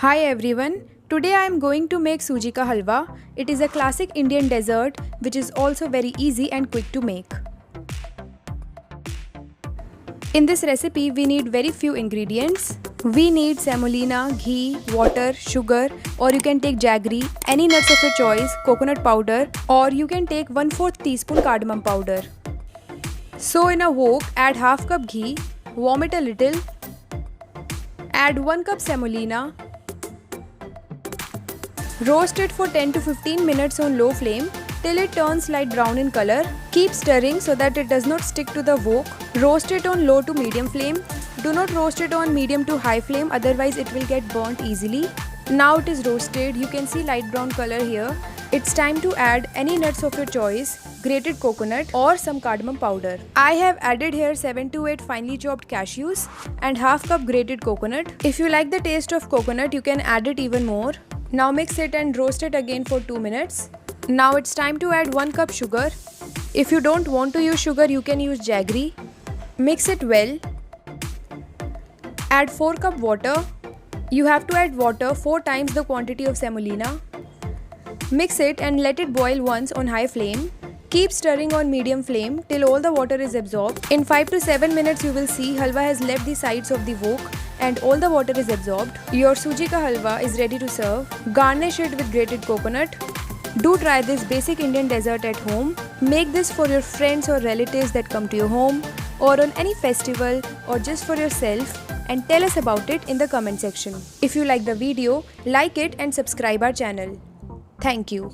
Hi everyone, today I am going to make Suji ka halwa. It is a classic Indian dessert which is also very easy and quick to make. In this recipe we need very few ingredients. We need semolina, ghee, water, sugar, or you can take jaggery, any nuts of your choice, coconut powder, or you can take 1/4 teaspoon cardamom powder. So in a wok, add half cup ghee, warm it a little, add 1 cup semolina, roast it for 10 to 15 minutes on low flame till it turns light brown in color. Keep stirring so that it does not stick to the wok. Roast it on low to medium flame. Do not roast it on medium to high flame, otherwise it will get burnt easily. Now it is roasted, you can see light brown color here. It's time to add any nuts of your choice, grated coconut or some cardamom powder. I have added here 7 to 8 finely chopped cashews and half cup grated coconut. If you like the taste of coconut, you can add it even more. Now mix it and roast it again for 2 minutes. Now it's time to add 1 cup sugar. If you don't want to use sugar, you can use jaggery. Mix it well. Add 4 cup water. You have to add water 4 times the quantity of semolina. Mix it and let it boil once on high flame. Keep stirring on medium flame till all the water is absorbed. In 5 to 7 minutes you will see halwa has left the sides of the wok and all the water is absorbed. Your Suji ka halwa is ready to serve. Garnish it with grated coconut. Do try this basic Indian dessert at home. Make this for your friends or relatives that come to your home or on any festival or just for yourself and tell us about it in the comment section. If you like the video, like it and subscribe our channel. Thank you.